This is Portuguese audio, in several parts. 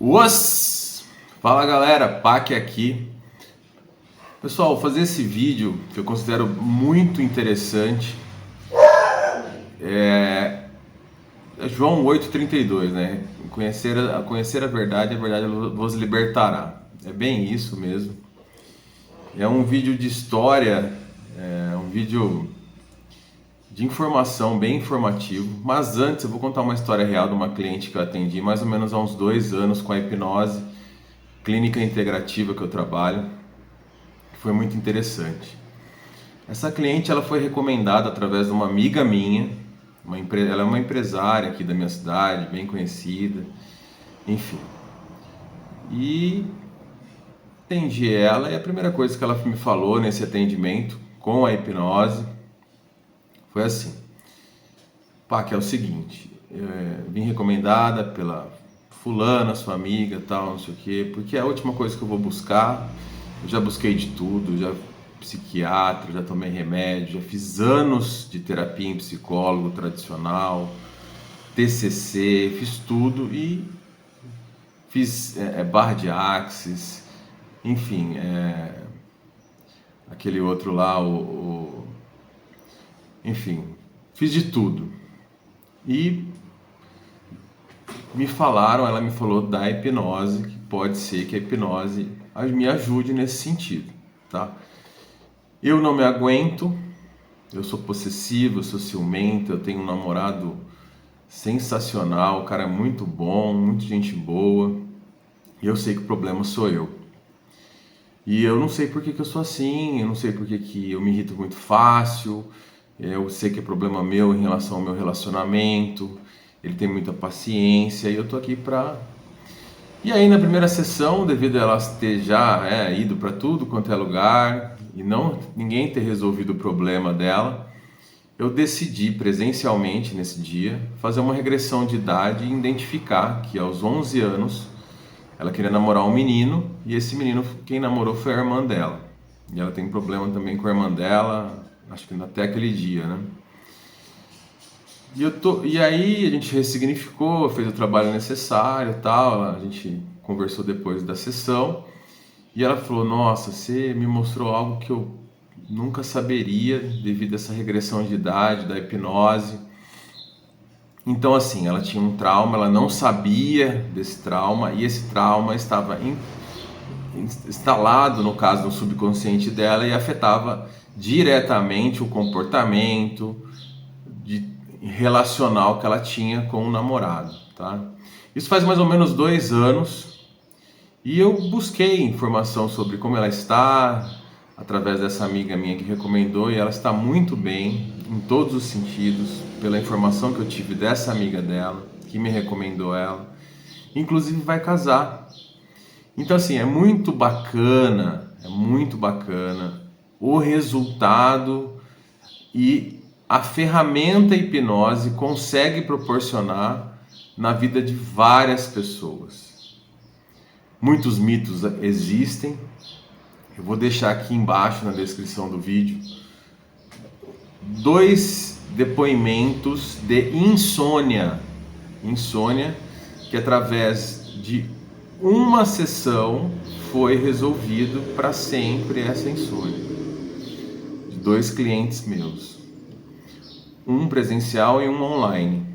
Uas! Fala galera, Pac aqui. Pessoal, vou fazer esse vídeo que eu considero muito interessante. É João 8,32, né? Conhecer a verdade vos libertará. É bem isso mesmo. É um vídeo de história, é um vídeo de informação, bem informativo. Mas antes eu vou contar uma história real de uma cliente que eu atendi mais ou menos há uns 2 anos com a hipnose clínica integrativa que eu trabalho. Foi muito interessante. Essa cliente ela foi recomendada através de uma amiga minha, ela é uma empresária aqui da minha cidade, bem conhecida, enfim. E atendi ela e a primeira coisa que ela me falou nesse atendimento com a hipnose foi assim: pá, que é o seguinte, vim recomendada pela fulana, sua amiga, tal, não sei o quê, porque é a última coisa que eu vou buscar. Eu já busquei de tudo, já psiquiatra, já tomei remédio, já fiz anos de terapia em psicólogo tradicional, TCC, fiz tudo e fiz barra de Axis, enfim, aquele outro lá, enfim, fiz de tudo. E ela me falou da hipnose, que pode ser que a hipnose me ajude nesse sentido, tá? Eu não me aguento, eu sou possessivo, eu sou ciumento, eu tenho um namorado sensacional, o cara é muito bom, muita gente boa, e eu sei que o problema sou eu. E eu não sei por que eu sou assim, eu não sei por que eu me irrito muito fácil, eu sei que é problema meu em relação ao meu relacionamento, ele tem muita paciência, e eu tô aqui pra... E aí na primeira sessão, devido a ela ter já ido para tudo quanto é lugar e ninguém ter resolvido o problema dela, eu decidi presencialmente nesse dia fazer uma regressão de idade e identificar que aos 11 anos ela queria namorar um menino e esse menino, quem namorou foi a irmã dela. E ela tem problema também com a irmã dela, acho que até aquele dia, né? E aí a gente ressignificou, fez o trabalho necessário e tal, a gente conversou depois da sessão e ela falou: nossa, você me mostrou algo que eu nunca saberia devido a essa regressão de idade, da hipnose. Então assim, ela tinha um trauma, ela não sabia desse trauma e esse trauma estava instalado, no caso, no subconsciente dela e afetava diretamente o comportamento relacional que ela tinha com o namorado, tá? Isso faz mais ou menos 2 anos e eu busquei informação sobre como ela está através dessa amiga minha que recomendou e ela está muito bem em todos os sentidos pela informação que eu tive dessa amiga dela que me recomendou ela, inclusive vai casar. Então assim, é muito bacana o resultado e a ferramenta hipnose consegue proporcionar na vida de várias pessoas. Muitos mitos existem, eu vou deixar aqui embaixo na descrição do vídeo 2 depoimentos de insônia que através de uma sessão foi resolvido para sempre essa insônia, de 2 clientes meus. Um presencial e um online.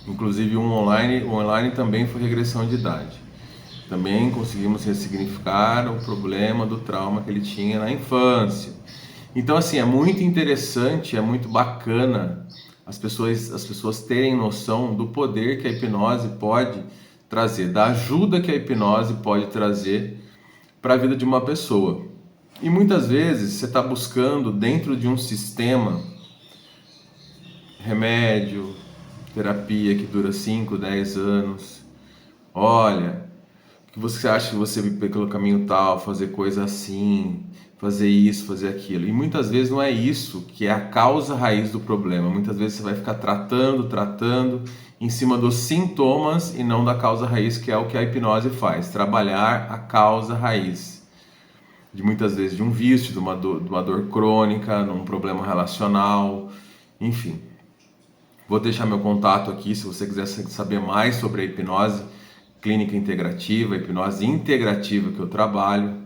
Inclusive o online também foi regressão de idade. Também conseguimos ressignificar o problema do trauma que ele tinha na infância. Então assim, é muito interessante, é muito bacana as pessoas terem noção do poder que a hipnose pode trazer, da ajuda que a hipnose pode trazer para a vida de uma pessoa. E muitas vezes você está buscando dentro de um sistema remédio, terapia que dura 5, 10 anos. Olha, o que você acha que você vai pelo caminho tal, fazer coisa assim, fazer isso, fazer aquilo. E muitas vezes não é isso que é a causa raiz do problema. Muitas vezes você vai ficar tratando em cima dos sintomas e não da causa raiz, que é o que a hipnose faz, trabalhar a causa raiz. De muitas vezes de um vício, de uma dor crônica, num problema relacional, enfim. Vou deixar meu contato aqui, se você quiser saber mais sobre a hipnose, clínica integrativa, hipnose integrativa que eu trabalho,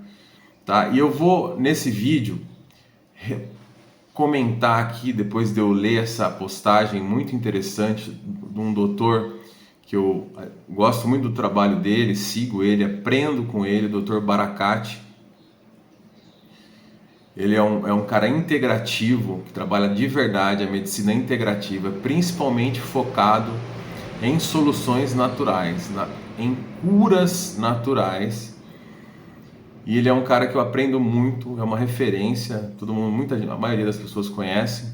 tá? E eu vou, nesse vídeo, comentar aqui, depois de eu ler essa postagem muito interessante de um doutor que eu gosto muito do trabalho dele, sigo ele, aprendo com ele, Dr. Baracate. Ele é um cara integrativo, que trabalha de verdade a medicina integrativa, principalmente focado em soluções naturais, em curas naturais. E ele é um cara que eu aprendo muito, é uma referência, todo mundo, a maioria das pessoas conhece.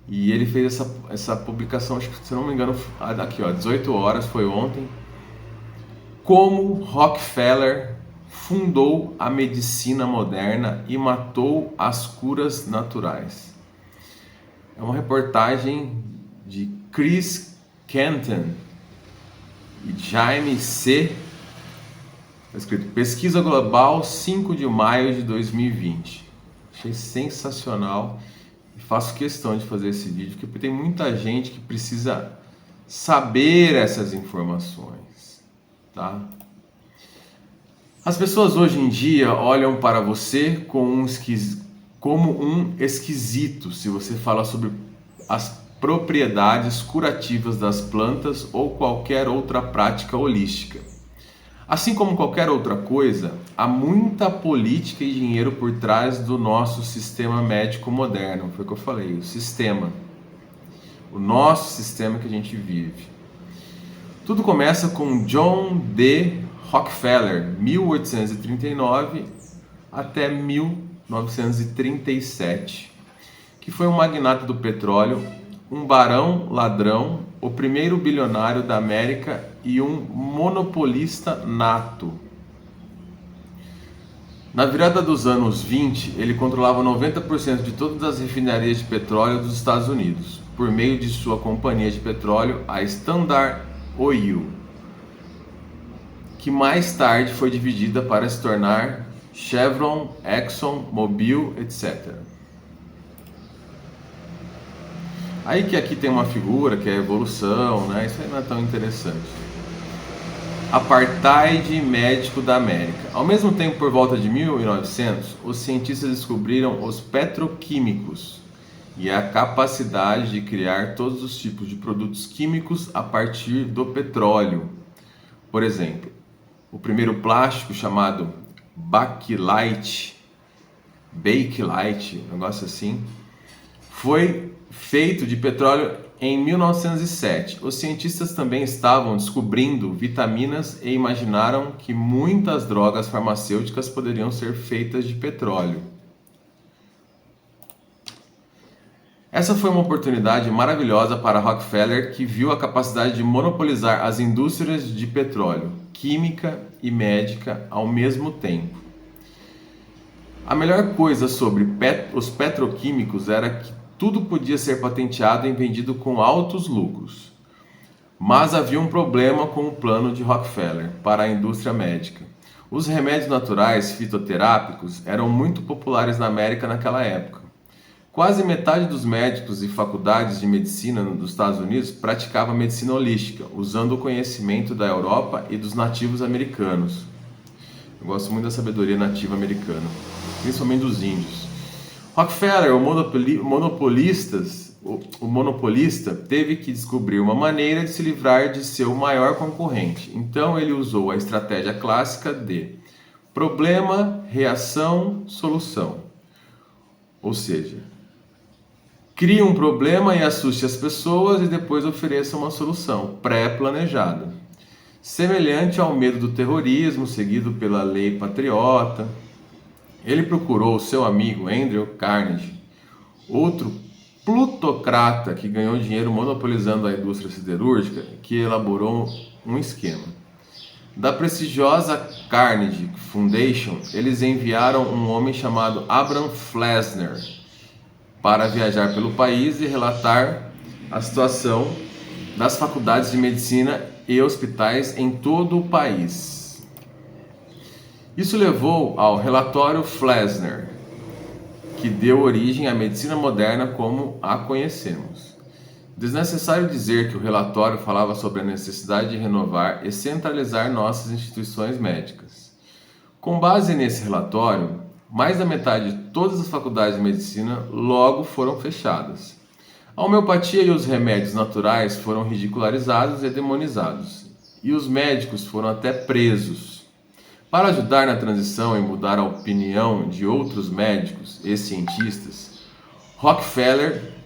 E ele fez essa publicação, acho que, se não me engano, aqui, ó, 18 horas, foi ontem. Como Rockefeller fundou a medicina moderna e matou as curas naturais. É uma reportagem de Chris Kenton e Jaime C. Está escrito Pesquisa Global 5 de maio de 2020. Achei sensacional e faço questão de fazer esse vídeo porque tem muita gente que precisa saber essas informações, tá? As pessoas hoje em dia olham para você como um esquisito se você fala sobre as propriedades curativas das plantas ou qualquer outra prática holística. Assim como qualquer outra coisa, há muita política e dinheiro por trás do nosso sistema médico moderno. Foi o que eu falei, o sistema. O nosso sistema que a gente vive. Tudo começa com John D. Rockefeller, 1839 até 1937, que foi um magnata do petróleo, um barão ladrão, o primeiro bilionário da América e um monopolista nato. Na virada dos anos 20, ele controlava 90% de todas as refinarias de petróleo dos Estados Unidos, por meio de sua companhia de petróleo, a Standard Oil, que mais tarde foi dividida para se tornar Chevron, Exxon, Mobil, etc. Aí que aqui tem uma figura que é a evolução, né? Isso aí não é tão interessante. Apartheid médico da América. Ao mesmo tempo, por volta de 1900, os cientistas descobriram os petroquímicos e a capacidade de criar todos os tipos de produtos químicos a partir do petróleo. Por exemplo, o primeiro plástico chamado bakelite, um negócio assim, foi feito de petróleo em 1907. Os cientistas também estavam descobrindo vitaminas e imaginaram que muitas drogas farmacêuticas poderiam ser feitas de petróleo. Essa foi uma oportunidade maravilhosa para Rockefeller, que viu a capacidade de monopolizar as indústrias de petróleo, química e médica ao mesmo tempo. A melhor coisa sobre os petroquímicos era que tudo podia ser patenteado e vendido com altos lucros. Mas havia um problema com o plano de Rockefeller para a indústria médica. Os remédios naturais fitoterápicos eram muito populares na América naquela época. Quase metade dos médicos e faculdades de medicina dos Estados Unidos praticava medicina holística, usando o conhecimento da Europa e dos nativos americanos. Eu gosto muito da sabedoria nativa americana, principalmente dos índios. Rockefeller, o monopolista, teve que descobrir uma maneira de se livrar de seu maior concorrente. Então ele usou a estratégia clássica de problema, reação, solução. Ou seja, crie um problema e assuste as pessoas e depois ofereça uma solução pré-planejada. Semelhante ao medo do terrorismo, seguido pela lei patriota. Ele procurou seu amigo Andrew Carnegie, outro plutocrata que ganhou dinheiro monopolizando a indústria siderúrgica, que elaborou um esquema. Da prestigiosa Carnegie Foundation, eles enviaram um homem chamado Abraham Flesner para viajar pelo país e relatar a situação das faculdades de medicina e hospitais em todo o país. Isso levou ao relatório Flesner, que deu origem à medicina moderna como a conhecemos. Desnecessário dizer que o relatório falava sobre a necessidade de renovar e centralizar nossas instituições médicas. Com base nesse relatório, mais da metade de todas as faculdades de medicina logo foram fechadas. A homeopatia e os remédios naturais foram ridicularizados e demonizados, e os médicos foram até presos. Para ajudar na transição e mudar a opinião de outros médicos e cientistas, Rockefeller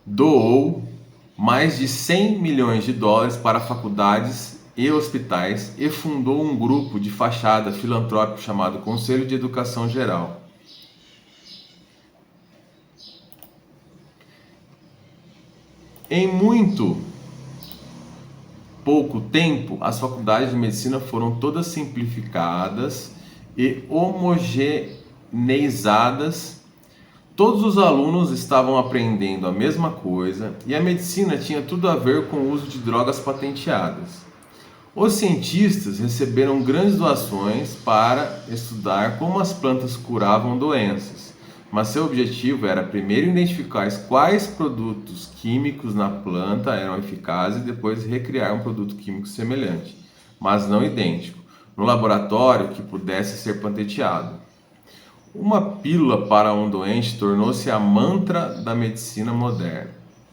doou mais de 100 milhões de dólares para faculdades e hospitais e fundou um grupo de fachada filantrópico chamado Conselho de Educação Geral. Em muito pouco tempo, as faculdades de medicina foram todas simplificadas e homogeneizadas. Todos os alunos estavam aprendendo a mesma coisa e a medicina tinha tudo a ver com o uso de drogas patenteadas. Os cientistas receberam grandes doações para estudar como as plantas curavam doenças, mas seu objetivo era primeiro identificar quais produtos químicos na planta eram eficazes e depois recriar um produto químico semelhante, mas não idêntico, no laboratório que pudesse ser patenteado. Uma pílula para um doente tornou-se a mantra da medicina moderna.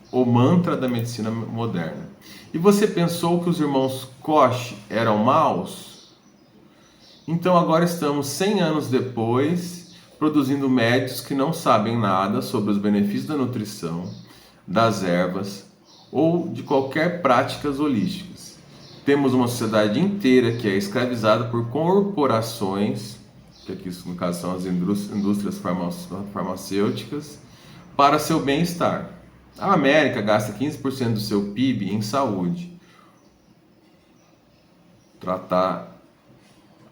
O mantra da medicina moderna. E você pensou que os irmãos Koch eram maus? Então agora estamos 100 anos depois, produzindo médicos que não sabem nada sobre os benefícios da nutrição, das ervas ou de qualquer práticas holísticas. Temos uma sociedade inteira que é escravizada por corporações, que aqui no caso são as indústrias farmacêuticas, para seu bem-estar. A América gasta 15% do seu PIB em saúde. Tratar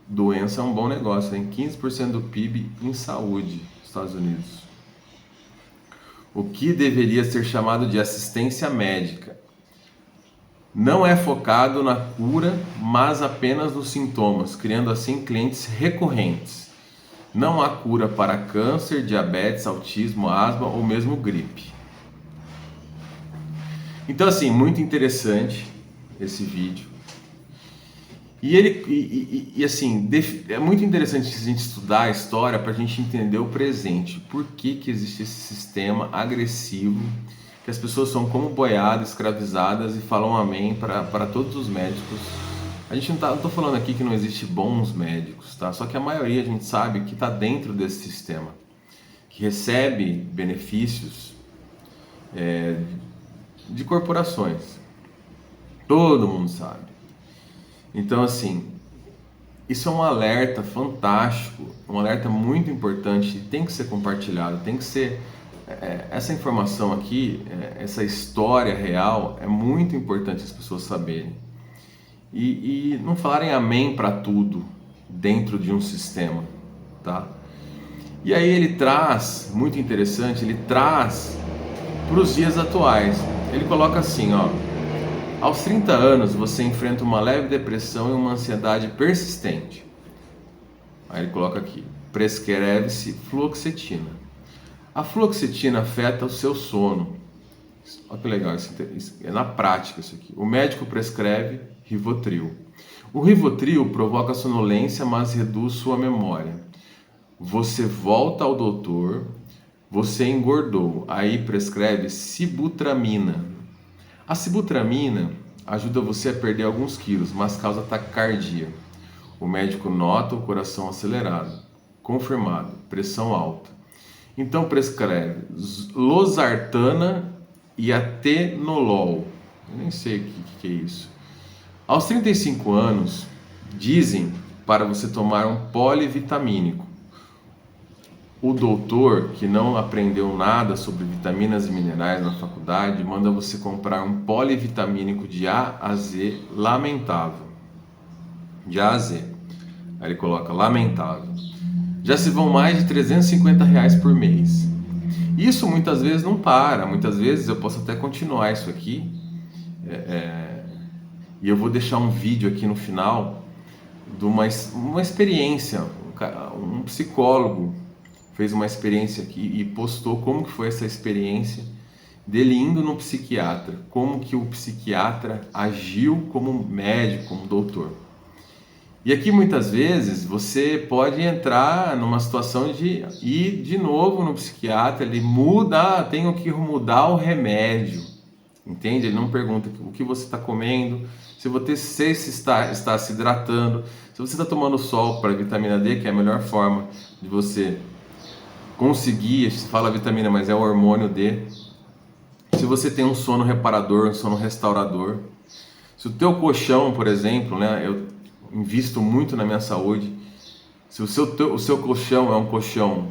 doença é um bom negócio, hein? 15% do PIB em saúde, Estados Unidos. O que deveria ser chamado de assistência médica. Não é focado na cura, mas apenas nos sintomas, criando assim clientes recorrentes. Não há cura para câncer, diabetes, autismo, asma ou mesmo gripe. Então, assim, muito interessante esse vídeo. E assim, é muito interessante a gente estudar a história para a gente entender o presente. Por que existe esse sistema agressivo, que as pessoas são como boiadas, escravizadas e falam amém para todos os médicos. A gente não estou falando aqui que não existe bons médicos, tá? Só que a maioria a gente sabe que está dentro desse sistema, que recebe benefícios de corporações. Todo mundo sabe. Então, assim, isso é um alerta fantástico, um alerta muito importante, tem que ser compartilhado, tem que ser... essa informação aqui, essa história real, é muito importante as pessoas saberem. E não falarem amém para tudo dentro de um sistema, tá? E aí ele traz, muito interessante, ele traz para os dias atuais. Ele coloca assim, ó: aos 30 anos você enfrenta uma leve depressão e uma ansiedade persistente. Aí ele coloca aqui: prescreve-se fluoxetina. A fluoxetina afeta o seu sono. Olha que legal, isso é na prática isso aqui. O médico prescreve Rivotril. O Rivotril provoca sonolência, mas reduz sua memória. Você volta ao doutor, você engordou, aí prescreve sibutramina. A sibutramina ajuda você a perder alguns quilos, mas causa taquicardia. O médico nota o coração acelerado, confirmado, pressão alta. Então prescreve losartana e atenolol. Eu nem sei o que é isso. Aos 35 anos, dizem para você tomar um polivitamínico. O doutor, que não aprendeu nada sobre vitaminas e minerais na faculdade, manda você comprar um polivitamínico de A a Z lamentável. De A a Z. Aí ele coloca lamentável. Já se vão mais de R$350 por mês. Isso muitas vezes não para. Muitas vezes eu posso até continuar isso aqui. E eu vou deixar um vídeo aqui no final de uma experiência. Um psicólogo fez uma experiência aqui e postou como que foi essa experiência. dele indo no psiquiatra, como que o psiquiatra agiu como médico, como doutor. E aqui muitas vezes você pode entrar numa situação de ir de novo no psiquiatra, ele muda, tenho que mudar o remédio, entende? Ele não pergunta o que você está comendo, se você está se hidratando, se você está tomando sol para vitamina D, que é a melhor forma de você conseguir, se fala vitamina, mas é o hormônio D, se você tem um sono reparador, um sono restaurador, se o teu colchão, por exemplo, né, eu invisto muito na minha saúde, se o seu colchão é um colchão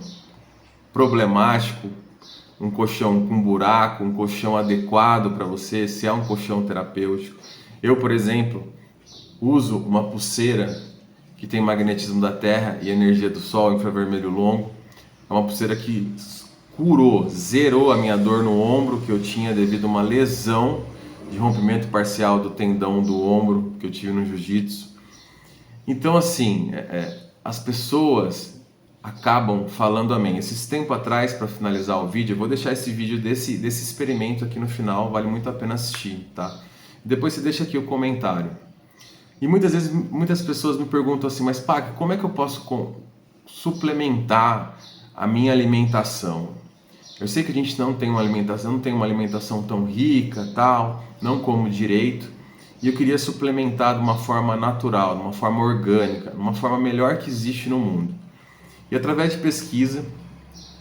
problemático, um colchão com buraco, um colchão adequado para você, se é um colchão terapêutico. Eu, por exemplo, uso uma pulseira que tem magnetismo da Terra e energia do Sol, infravermelho longo. É uma pulseira que zerou a minha dor no ombro que eu tinha devido a uma lesão de rompimento parcial do tendão do ombro que eu tive no jiu-jitsu. Então, assim, as pessoas acabam falando amém. Esses tempos atrás, para finalizar o vídeo, eu vou deixar esse vídeo desse experimento aqui no final, vale muito a pena assistir, tá? Depois você deixa aqui o comentário. E muitas vezes, muitas pessoas me perguntam assim, mas Pac, como é que eu posso suplementar a minha alimentação? Eu sei que a gente não tem uma alimentação tão rica, tal, não como direito, e eu queria suplementar de uma forma natural, de uma forma orgânica, de uma forma melhor que existe no mundo. E através de pesquisa,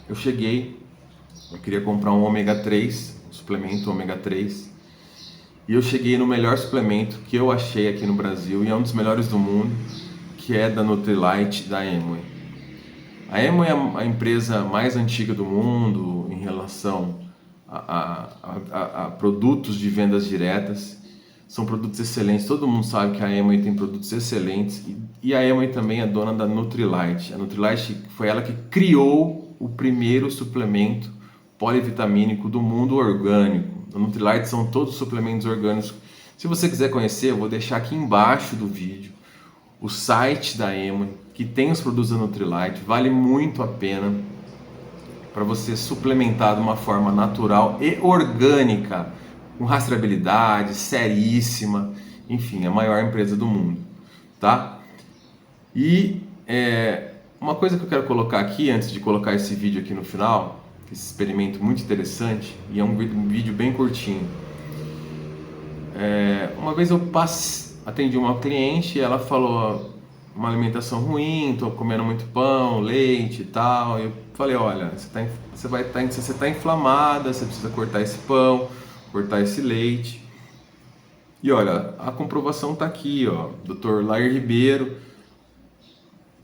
eu queria comprar um ômega 3, um suplemento ômega 3, e eu cheguei no melhor suplemento que eu achei aqui no Brasil, e é um dos melhores do mundo, que é da Nutrilite, da Amway. A Amway é a empresa mais antiga do mundo em relação a produtos de vendas diretas. São produtos excelentes, todo mundo sabe que a Amway tem produtos excelentes, e a Amway também é dona da Nutrilite. A Nutrilite foi ela que criou o primeiro suplemento polivitamínico do mundo orgânico. A Nutrilite são todos suplementos orgânicos. Se você quiser conhecer, eu vou deixar aqui embaixo do vídeo o site da Amway, que tem os produtos da Nutrilite, vale muito a pena para você suplementar de uma forma natural e orgânica, com rastreabilidade, seríssima, enfim, a maior empresa do mundo, tá? E uma coisa que eu quero colocar aqui, antes de colocar esse vídeo aqui no final, esse experimento muito interessante, e é um vídeo bem curtinho. Uma vez eu atendi uma cliente e ela falou uma alimentação ruim, estou comendo muito pão, leite e tal, e eu falei, olha, você está inflamada, você precisa cortar esse pão, cortar esse leite. E olha, a comprovação está aqui, ó. Dr. Lair Ribeiro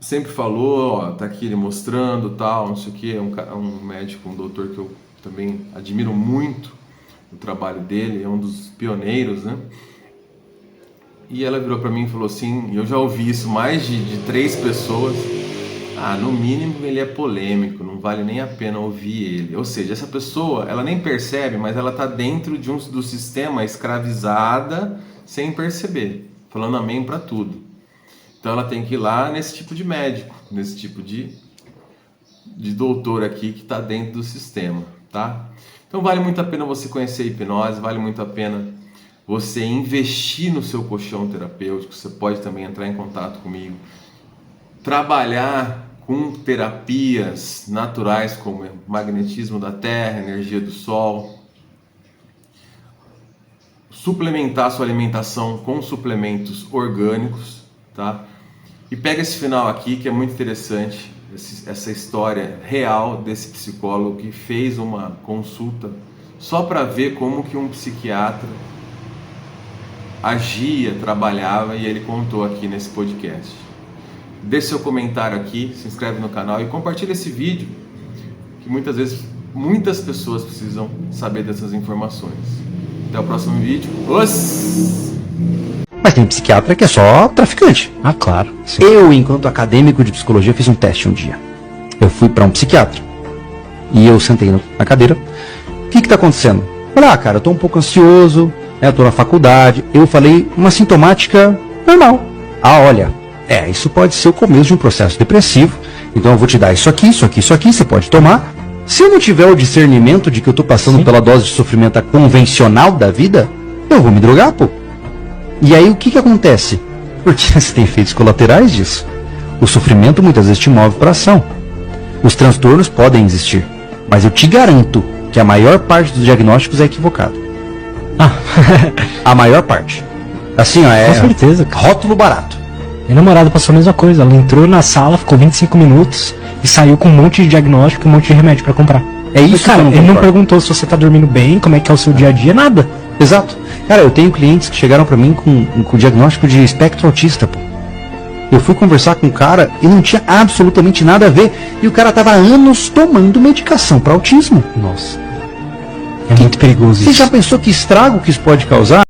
sempre falou, ó, tá aqui ele mostrando, tal, não sei o que, é um médico, um doutor que eu também admiro muito o trabalho dele, é um dos pioneiros, né? E ela virou para mim e falou assim, e eu já ouvi isso mais de 3 pessoas, no mínimo ele é polêmico, não vale nem a pena ouvir ele. Ou seja, essa pessoa, ela nem percebe, mas ela está dentro do sistema escravizada sem perceber, falando amém para tudo. Então ela tem que ir lá nesse tipo de médico, nesse tipo de doutor aqui que está dentro do sistema, tá? Então vale muito a pena você conhecer a hipnose, vale muito a pena você investir no seu colchão terapêutico. Você pode também entrar em contato comigo, trabalhar com terapias naturais como magnetismo da Terra, energia do Sol, suplementar sua alimentação com suplementos orgânicos, tá? E pega esse final aqui que é muito interessante, essa história real desse psicólogo que fez uma consulta só para ver como que um psiquiatra agia, trabalhava, e ele contou aqui nesse podcast. Deixe seu comentário aqui, se inscreve no canal e compartilha esse vídeo, que muitas vezes muitas pessoas precisam saber dessas informações. Até o próximo vídeo. Mas tem psiquiatra que é só traficante. Ah, claro. Sim. Eu, enquanto acadêmico de psicologia, fiz um teste um dia. Eu fui para um psiquiatra e eu sentei na cadeira. O que está acontecendo? Falei, cara, eu tô um pouco ansioso, eu tô na faculdade. Eu falei uma sintomática normal. Olha, isso pode ser o começo de um processo depressivo. Então eu vou te dar isso aqui, você pode tomar. Se eu não tiver o discernimento de que eu tô passando pela dose de sofrimento convencional da vida, eu vou me drogar, pô. E aí o que acontece? Porque você tem efeitos colaterais disso. O sofrimento muitas vezes te move para ação. Os transtornos podem existir, mas eu te garanto que a maior parte dos diagnósticos é equivocado. A maior parte. Assim, ó, Com certeza, cara. rótulo barato. Minha namorada passou a mesma coisa. Ela entrou na sala, ficou 25 minutos e saiu com um monte de diagnóstico e um monte de remédio pra comprar. É isso, cara, que eu não ele não concordo. perguntou se você tá dormindo bem, como é que é o seu dia a dia, nada. Exato. Cara, eu tenho clientes que chegaram pra mim com diagnóstico de espectro autista, pô. Eu fui conversar com o cara e não tinha absolutamente nada a ver. E o cara tava há anos tomando medicação pra autismo. Nossa. É muito perigoso Você isso. já pensou que estrago que isso pode causar?